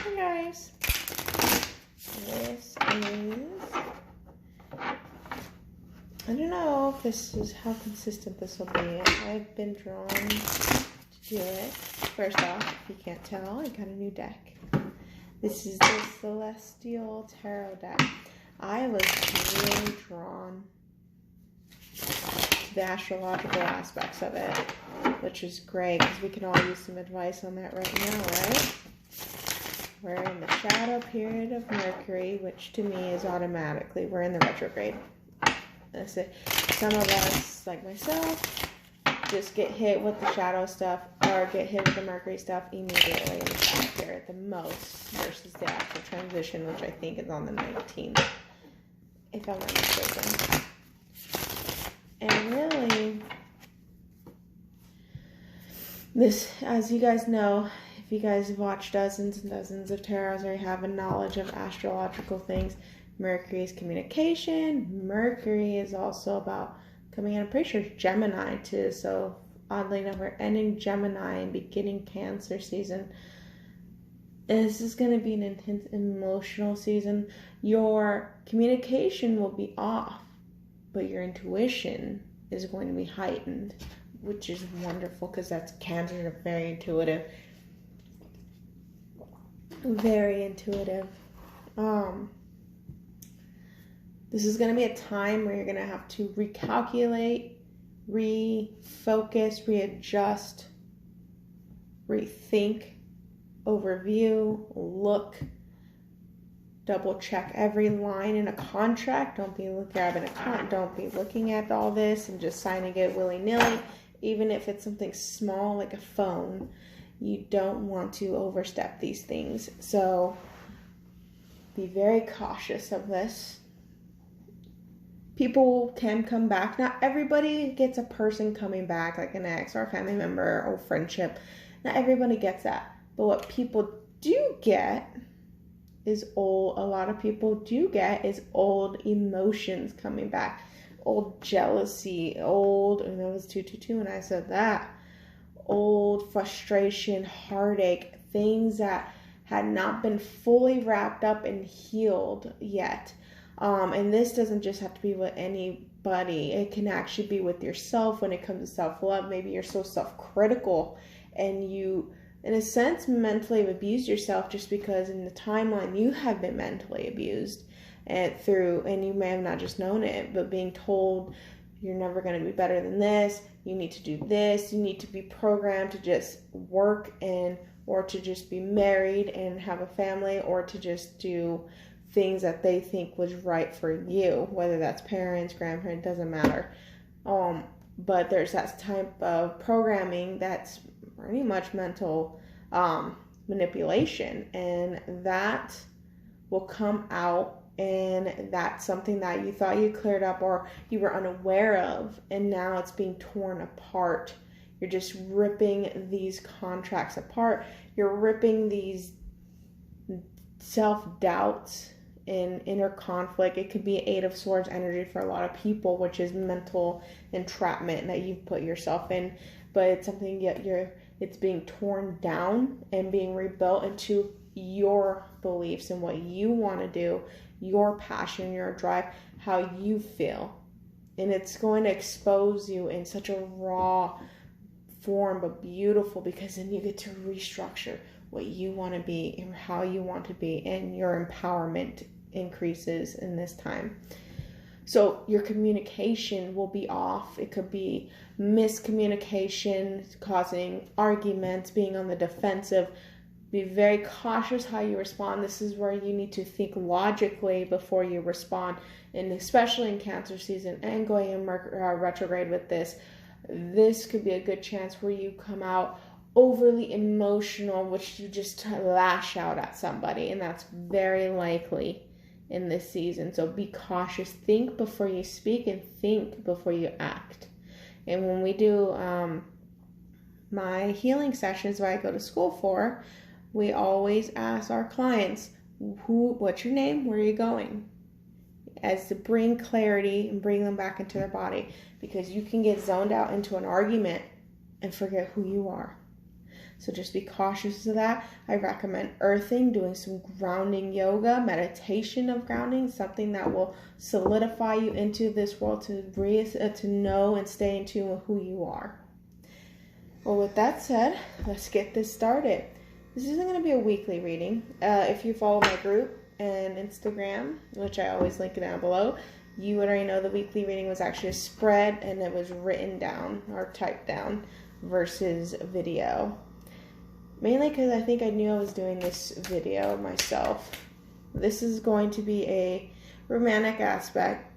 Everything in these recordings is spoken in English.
Hey guys, this is, I don't know if this is how consistent this will be. I've been drawn to do it. First off, if you can't tell, I got a new deck. This is the Celestial Tarot deck. I was really drawn to the astrological aspects of it, which is great because we can all use some advice on that right now, right? We're in the shadow period of Mercury, which to me is automatically, we're in the retrograde. Some of us, like myself, just get hit with the shadow stuff or get hit with the Mercury stuff immediately in the shadow period the most versus the actual transition, which I think is on the 19th, if I'm not mistaken. And really, this, as you guys know, if you guys have watched dozens and dozens of tarots or you have a knowledge of astrological things, Mercury is communication. Mercury is also about coming in. I'm pretty sure it's Gemini too. So oddly enough, we're ending Gemini and beginning Cancer season. This is going to be an intense emotional season. Your communication will be off, but your intuition is going to be heightened, which is wonderful because that's Cancer, are very intuitive. Very intuitive. This is going to be a time where you're going to have to recalculate, refocus, readjust, rethink, overview, look, double check every line in a contract. Don't be looking at all this and just signing it willy-nilly, even if it's something small like a phone. You don't want to overstep these things. So be very cautious of this. People can come back. Not everybody gets a person coming back, like an ex or a family member or friendship. Not everybody gets that. But what people do get is a lot of people do get is old emotions coming back. Old jealousy, and that was 222 when I said that. Old frustration, heartache, things that had not been fully wrapped up and healed yet. And this doesn't just have to be with anybody. It can actually be with yourself when it comes to self-love. Maybe you're so self-critical and you, in a sense, mentally have abused yourself just because in the timeline you have been mentally abused and you may have not just known it, but being told you're never going to be better than this, you need to do this, you need to be programmed to just work or to just be married and have a family, or to just do things that they think was right for you, whether that's parents, grandparents, doesn't matter. But there's that type of programming that's pretty much mental manipulation, and that will come out, and that's something that you thought you cleared up or you were unaware of, and now it's being torn apart. You're just ripping these contracts apart. You're ripping these self-doubts and inner conflict. It could be Eight of Swords energy for a lot of people, which is mental entrapment that you've put yourself in. But it's something it's being torn down and being rebuilt into your beliefs and what you want to do, your passion, your drive, how you feel. And it's going to expose you in such a raw form, but beautiful, because then you get to restructure what you want to be and how you want to be, and your empowerment increases in this time. So your communication will be off. It could be miscommunication, causing arguments, being on the defensive. Be very cautious how you respond. This is where you need to think logically before you respond, and especially in Cancer season and going in retrograde with this could be a good chance where you come out overly emotional, which you just lash out at somebody, and that's very likely in this season. So be cautious. Think before you speak and think before you act. And when we do my healing sessions that I go to school for, we always ask our clients, what's your name? Where are you going? As to bring clarity and bring them back into their body, because you can get zoned out into an argument and forget who you are. So just be cautious of that. I recommend earthing, doing some grounding yoga, meditation of grounding, something that will solidify you into this world to know and stay in tune with who you are. Well, with that said, let's get this started. This isn't going to be a weekly reading. If you follow my group and Instagram, which I always link down below, you would already know the weekly reading was actually a spread and it was written down or typed down versus video. Mainly because I think I knew I was doing this video myself. This is going to be a romantic aspect.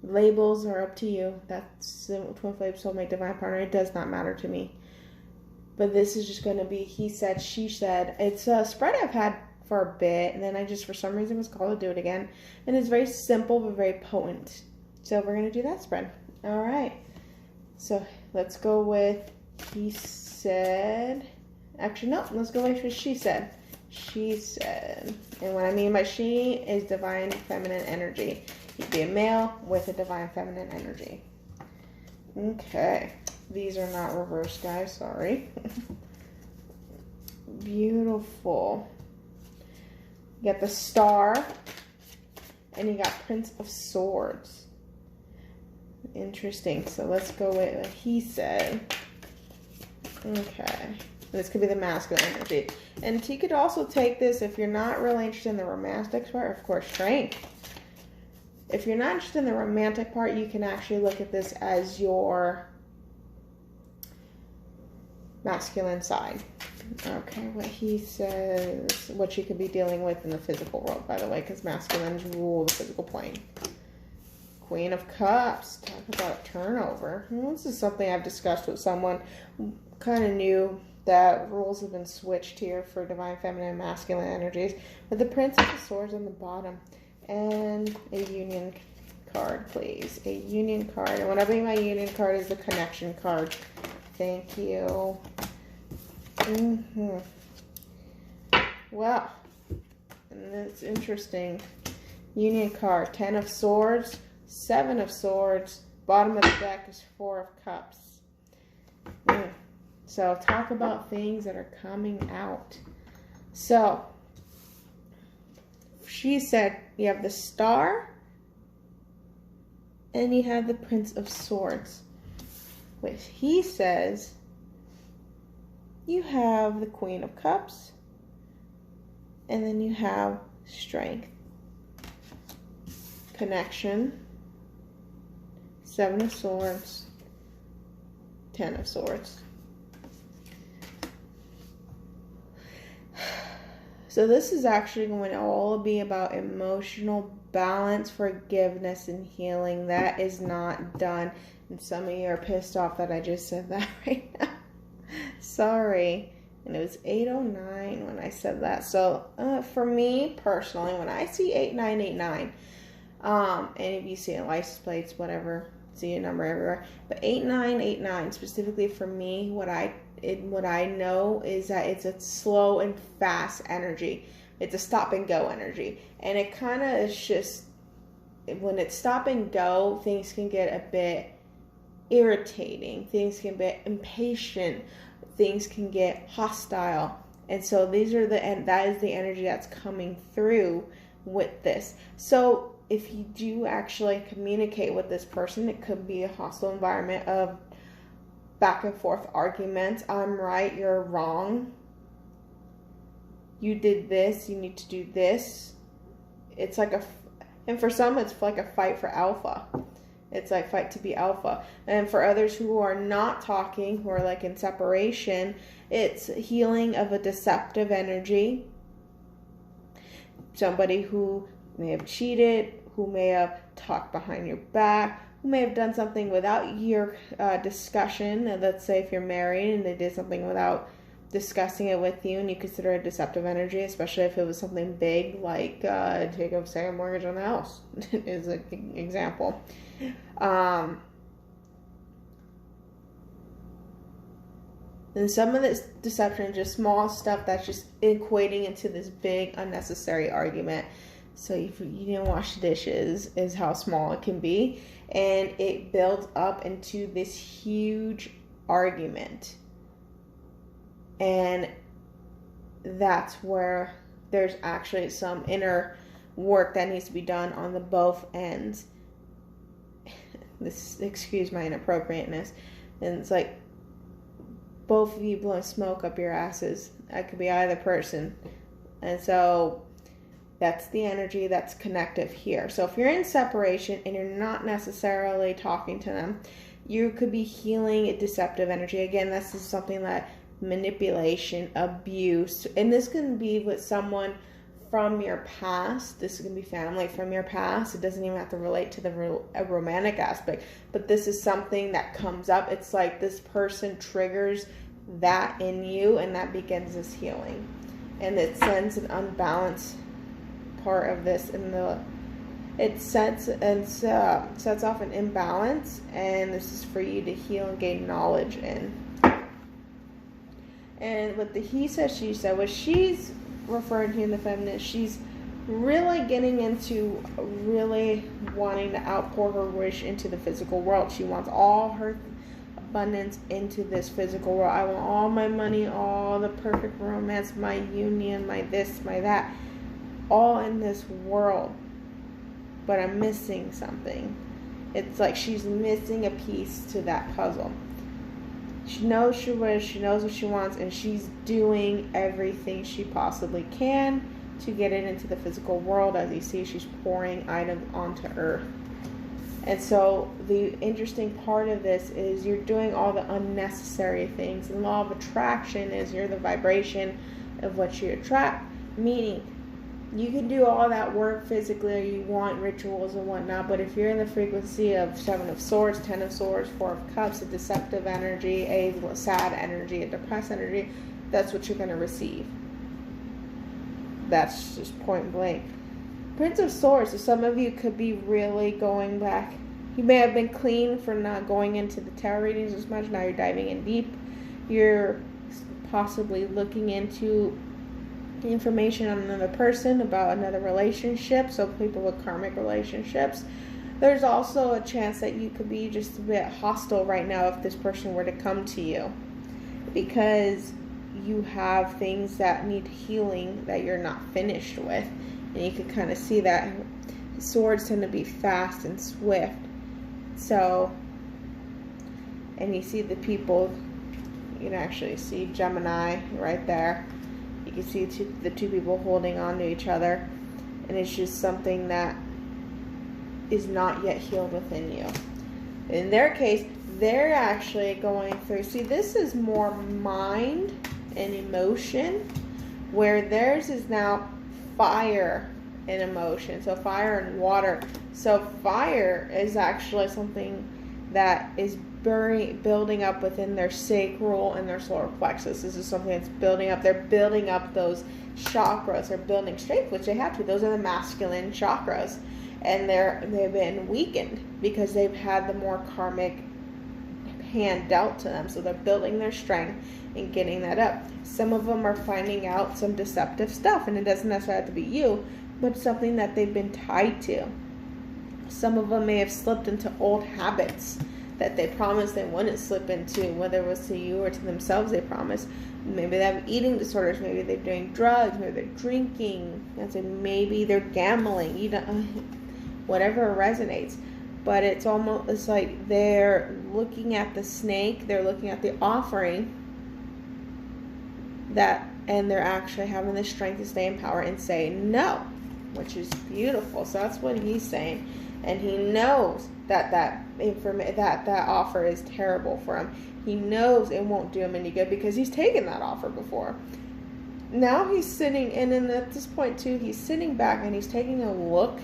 Labels are up to you. That's twin flame, soulmate, divine partner. It does not matter to me. But this is just going to be he said, she said. It's a spread I've had for a bit, and then I just for some reason was called to do it again, and it's very simple but very potent. So we're going to do that spread. All right, so let's go with he said. Actually, no, let's go with what she said. She said, and what I mean by she is divine feminine energy. You'd be a male with a divine feminine energy. Okay, these are not reversed, guys, sorry. Beautiful. You got the Star, and you got Prince of Swords. Interesting. So let's go with what he said. Okay. This could be the masculine energy. And he could also take this, if you're not really interested in the romantic part, of course, strength. If you're not interested in the romantic part, you can actually look at this as your masculine side. Okay, what he says, what you could be dealing with in the physical world, by the way, because masculines rule the physical plane. Queen of Cups, talk about turnover. This is something I've discussed with someone. Kind of new that rules have been switched here for divine feminine and masculine energies. But the Prince of the Swords on the bottom. And a union card, please. A union card. And what I mean by union card is the connection card. Thank you. Well, and it's interesting. Union card, 10 of Swords, 7 of Swords. Bottom of the deck is 4 of Cups. So talk about things that are coming out. So she said you have the Star and you have the Prince of Swords. Which he says you have the Queen of Cups, and then you have strength, connection, 7 of Swords, 10 of Swords. So this is actually going to all be about emotional balance, forgiveness, and healing. That is not done. And some of you are pissed off that I just said that right now. Sorry. And it was 8:09 when I said that. So for me personally, when I see 8989, and if you see it, license plates, whatever, see a number everywhere, but 8989 specifically for me, what I know is that it's a slow and fast energy. It's a stop and go energy, and it kind of is just, when it's stop and go, things can get a bit irritating, things can get impatient, things can get hostile. And so these are and that is the energy that's coming through with this. So if you do actually communicate with this person, it could be a hostile environment of back and forth arguments. I'm right, you're wrong. You did this, you need to do this. It's like and for some it's like a fight for alpha. It's like fight to be alpha. And for others who are not talking, who are like in separation, it's healing of a deceptive energy. Somebody who may have cheated, who may have talked behind your back, who may have done something without your discussion. And let's say if you're married and they did something without discussing it with you, and you consider it deceptive energy, especially if it was something big like take a second mortgage on the house is an example. And some of this deception is just small stuff that's just equating into this big unnecessary argument. So if you didn't wash the dishes is how small it can be, and it builds up into this huge argument. And that's where there's actually some inner work that needs to be done on the both ends. This, excuse my inappropriateness. And it's like both of you blowing smoke up your asses. That could be either person. And so that's the energy that's connective here. So if you're in separation and you're not necessarily talking to them, you could be healing a deceptive energy. Again, this is something that manipulation, abuse, and this can be with someone from your past. This can be family from your past. It doesn't even have to relate to the romantic aspect, but this is something that comes up. It's like this person triggers that in you, and that begins this healing, and it sends an unbalanced part of this in the, it sets off an imbalance, and this is for you to heal and gain knowledge in. And with the he said, she said, what she's referring to in the feminine, she's really getting into really wanting to outpour her wish into the physical world. She wants all her abundance into this physical world. I want all my money, all the perfect romance, my union, my this, my that, all in this world. But I'm missing something. It's like she's missing a piece to that puzzle. She knows she wishes, she knows what she wants, and she's doing everything she possibly can to get it into the physical world. As you see, she's pouring items onto earth. And so the interesting part of this is you're doing all the unnecessary things. And the law of attraction is you're the vibration of what you attract, meaning you can do all that work physically, or you want rituals and whatnot, but if you're in the frequency of 7 of Swords, 10 of Swords, 4 of Cups, a deceptive energy, a sad energy, a depressed energy, that's what you're going to receive. That's just point blank. Prince of Swords, so some of you could be really going back. You may have been clean for not going into the tarot readings as much. Now you're diving in deep. You're possibly looking into information on another person, about another relationship, so people with karmic relationships. There's also a chance that you could be just a bit hostile right now if this person were to come to you, because you have things that need healing that you're not finished with, and you can kind of see that. Swords tend to be fast and swift, so, and you see the people, you can actually see Gemini right there. You can see the two people holding on to each other, and it's just something that is not yet healed within you. In their case, they're actually going through, see, this is more mind and emotion, where theirs is now fire and emotion. So fire and water. So fire is actually something that is building up within their sacral and their solar plexus. This is something that's building up. They're building up those chakras. They're building strength, which they have to. Those are the masculine chakras, and they've been weakened because they've had the more karmic hand dealt to them. So they're building their strength and getting that up. Some of them are finding out some deceptive stuff, and it doesn't necessarily have to be you, but something that they've been tied to. Some of them may have slipped into old habits that they promised they wouldn't slip into, whether it was to you or to themselves they promised. Maybe they have eating disorders, maybe they're doing drugs, maybe they're drinking, maybe they're gambling, whatever resonates. But it's like they're looking at the snake, they're looking at the offering, and they're actually having the strength to stay in power and say no, which is beautiful. So that's what he's saying. And he knows that offer is terrible for him. He knows it won't do him any good because he's taken that offer before. Now he's sitting, and then at this point too, he's sitting back and he's taking a look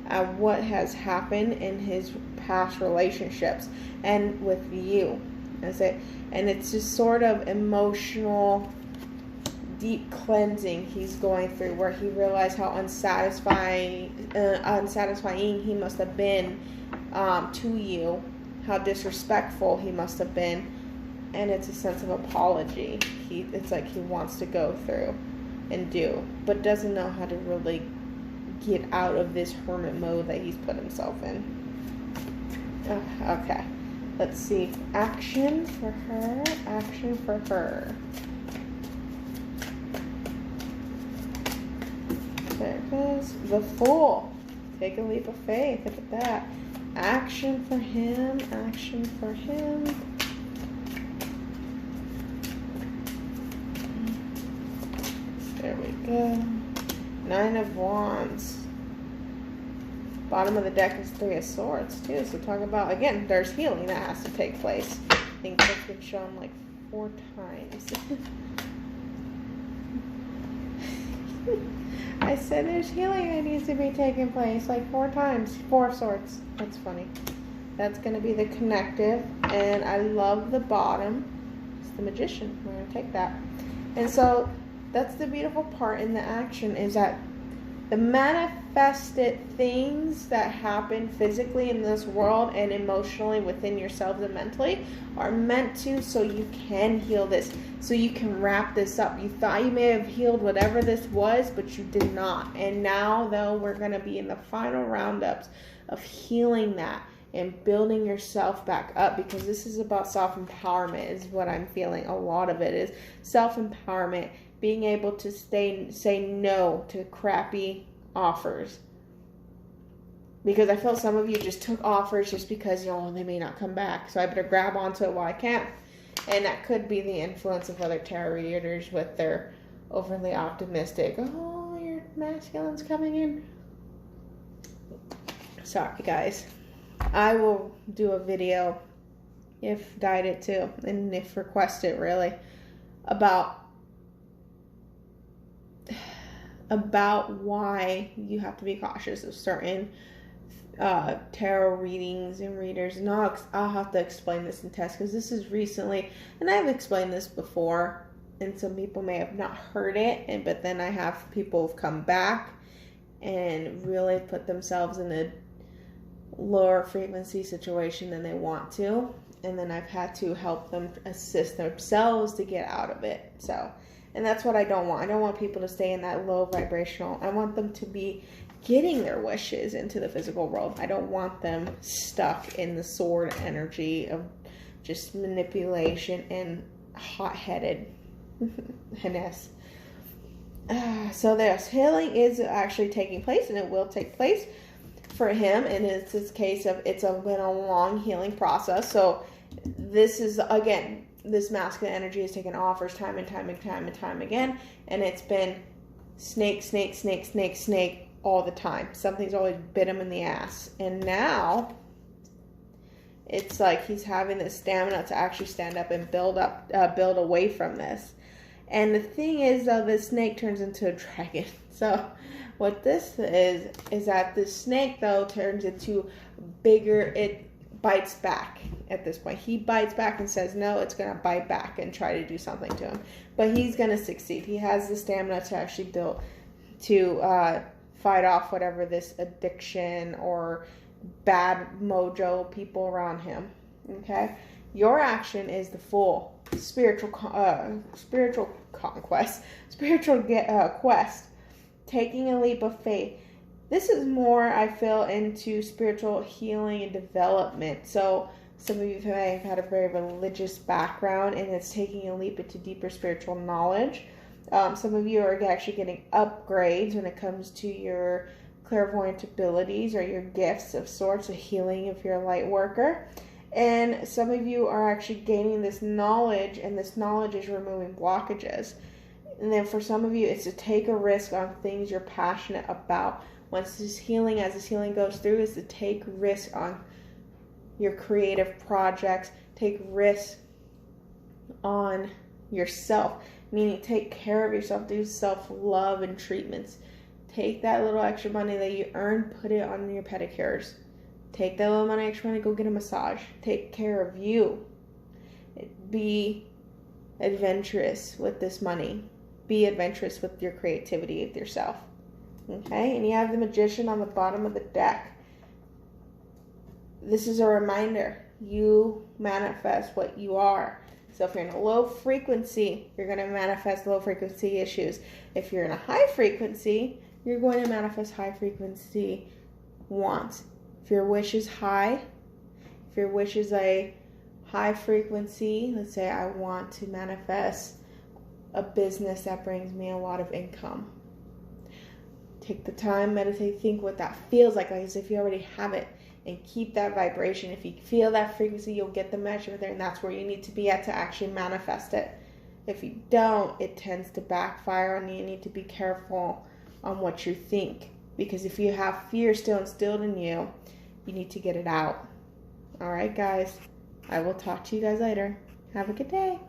at what has happened in his past relationships and with you. And it's just sort of emotional, deep cleansing he's going through, where he realized how unsatisfying he must have been to you, how disrespectful he must have been, and it's a sense of apology. It's like he wants to go through and do, but doesn't know how to really get out of this hermit mode that he's put himself in. Okay, let's see. Action for her. There it goes. The Fool. Take a leap of faith. Look at that. Action for him. Action for him. There we go. 9 of Wands. Bottom of the deck is 3 of Swords too. So talk about, again, there's healing that has to take place. I think that's been shown like 4 times. I said there's healing that needs to be taking place like 4 times. 4 of Swords. That's funny. That's going to be the connective. And I love the bottom. It's the Magician. We're going to take that. And so that's the beautiful part in the action, is that the manifested things that happen physically in this world and emotionally within yourselves and mentally are meant to, so you can heal this, so you can wrap this up. You thought you may have healed whatever this was, but you did not. And now, though, we're going to be in the final roundups of healing that and building yourself back up, because this is about self-empowerment, is what I'm feeling. A lot of it is self-empowerment. Being able to say no to crappy offers. Because I feel some of you just took offers just because, you know, they may not come back. So I better grab onto it while I can. And that could be the influence of other tarot readers with their overly optimistic, oh, your masculine's coming in. Sorry, guys. I will do a video, if guided to, and if requested, really, about why you have to be cautious of certain tarot readings and readers. And I'll have to explain this in test, because this is recently, and I've explained this before, and some people may have not heard it, but then I have people have come back and really put themselves in a lower frequency situation than they want to, and then I've had to help them assist themselves to get out of it. So, and that's what I don't want. I don't want people to stay in that low vibrational. I want them to be getting their wishes into the physical world. I don't want them stuck in the sword energy of just manipulation and hot-headedness. So there's healing is actually taking place, and it will take place for him. And it's this case of been a long healing process. So this is, again, this masculine energy has taken offers time and time and time and time again, and it's been snake all the time. Something's always bit him in the ass, and now it's like he's having the stamina to actually stand up and build away from this. And the thing is, though, this snake turns into a dragon. So what this is that the snake, though, turns into bigger. It bites back at this point. He bites back and says no. It's going to bite back and try to do something to him. But he's going to succeed. He has the stamina to actually build, to fight off whatever this addiction or bad mojo people around him. Okay? Your action is the Fool. Spiritual conquest. Spiritual quest. Taking a leap of faith. This is more, I feel, into spiritual healing and development. So some of you may have had a very religious background, and it's taking a leap into deeper spiritual knowledge. Some of you are actually getting upgrades when it comes to your clairvoyant abilities or your gifts of sorts, of healing if you're a light worker. And some of you are actually gaining this knowledge, and this knowledge is removing blockages. And then for some of you, it's to take a risk on things you're passionate about. Once this healing, as this healing goes through, is to take risk on your creative projects. Take risk on yourself, meaning take care of yourself. Do self-love and treatments. Take that little extra money that you earn, put it on your pedicures. Take that little money, extra money, go get a massage. Take care of you. Be adventurous with this money. Be adventurous with your creativity, with yourself. Okay, and you have the Magician on the bottom of the deck. This is a reminder. You manifest what you are. So if you're in a low frequency, you're going to manifest low frequency issues. If you're in a high frequency, you're going to manifest high frequency wants. If your wish is high, if your wish is a high frequency, let's say I want to manifest a business that brings me a lot of income. Take the time, meditate, think what that feels like as if you already have it, and keep that vibration. If you feel that frequency, you'll get the measurement there, and that's where you need to be at to actually manifest it. If you don't, it tends to backfire on you. You need to be careful on what you think, because if you have fear still instilled in you, you need to get it out. All right, guys. I will talk to you guys later. Have a good day.